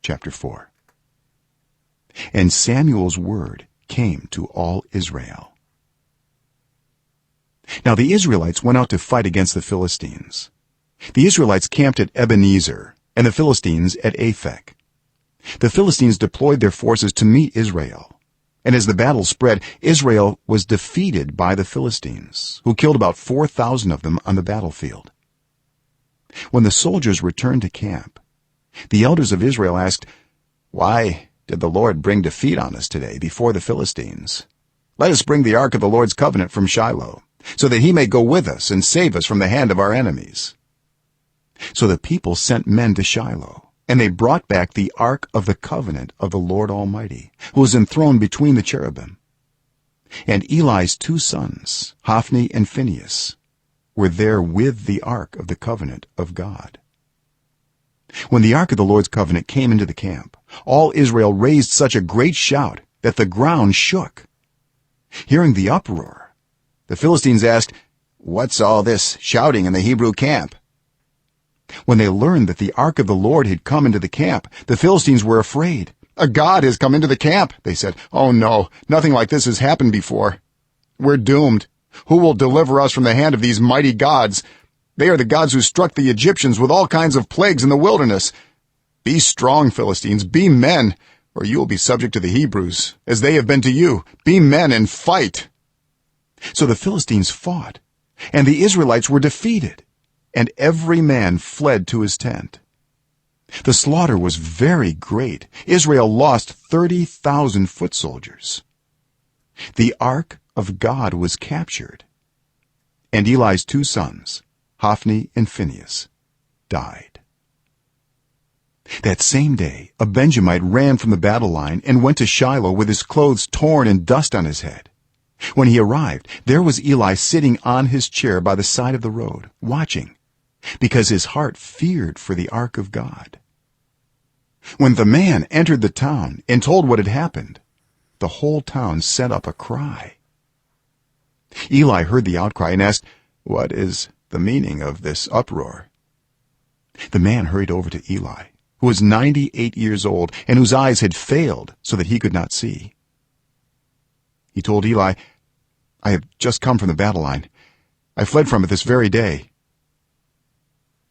chapter 4. And Samuel's word came to all Israel. Now the Israelites went out to fight against the Philistines. The Israelites camped at Ebenezer and the Philistines at Aphek. The Philistines deployed their forces to meet Israel, and as the battle spread, Israel was defeated by the Philistines, who killed about 4,000 of them on the battlefield. When the soldiers returned to camp, the elders of Israel asked, "Why did the Lord bring defeat on us today before the Philistines? Let us bring the ark of the Lord's covenant from Shiloh, so that he may go with us and save us from the hand of our enemies." So the people sent men to Shiloh, and they brought back the ark of the covenant of the Lord Almighty, who was enthroned between the cherubim. And Eli's two sons, Hophni and Phinehas, were there with the ark of the covenant of God. When the ark of the Lord's covenant came into the camp, all Israel raised such a great shout that the ground shook. Hearing the uproar, the Philistines asked, "What's all this shouting in the Hebrew camp?" When they learned that the ark of the Lord had come into the camp, the Philistines were afraid. "A god has come into the camp," they said. "Oh no, nothing like this has happened before. We're doomed. Who will deliver us from the hand of these mighty gods? They are the gods who struck the Egyptians with all kinds of plagues in the wilderness. Be strong, Philistines, be men, or you will be subject to the Hebrews, as they have been to you. Be men and fight." So the Philistines fought, and the Israelites were defeated, and every man fled to his tent. The slaughter was very great. Israel lost 30,000 foot soldiers. The ark of God was captured, and Eli's two sons, Hophni and Phinehas, died. That same day a Benjamite ran from the battle line and went to Shiloh with his clothes torn and dust on his head. When he arrived, there was Eli sitting on his chair by the side of the road, watching, because his heart feared for the ark of God. When the man entered the town and told what had happened, the whole town set up a cry. Eli heard the outcry and asked, "What is the meaning of this uproar?" The man hurried over to Eli, who was 98 years old and whose eyes had failed so that he could not see. He told Eli, "I have just come from the battle line. I fled from it this very day."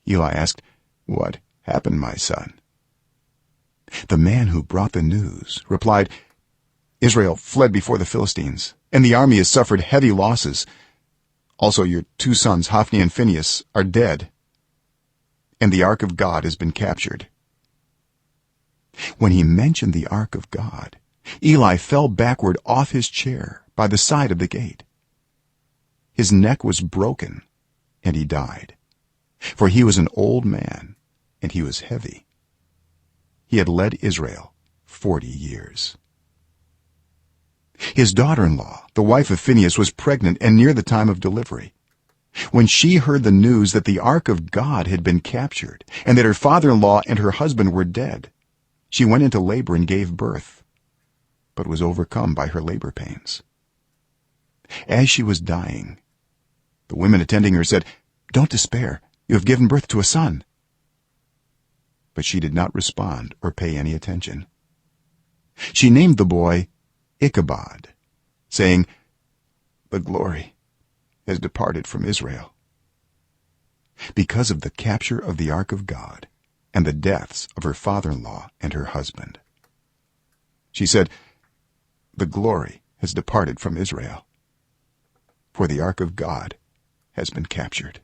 Eli asked, "What happened, my son?" The man who brought the news replied, "Israel fled before the Philistines, and the army has suffered heavy losses. Also your two sons, Hophni and Phinehas, are dead, and the ark of God has been captured." When he mentioned the ark of God, Eli fell backward off his chair by the side of the gate. His neck was broken, and he died, for he was an old man, and he was heavy. He had led Israel 40 years. His daughter-in-law, the wife of Phinehas, was pregnant and near the time of delivery. When she heard the news that the ark of God had been captured and that her father-in-law and her husband were dead, she went into labor and gave birth, but was overcome by her labor pains. As she was dying, the women attending her said, "Don't despair, you have given birth to a son." But she did not respond or pay any attention. She named the boy Ichabod, saying, "The glory has departed from Israel," because of the capture of the ark of God and the deaths of her father-in-law and her husband. She said, "The glory has departed from Israel, for the ark of God has been captured."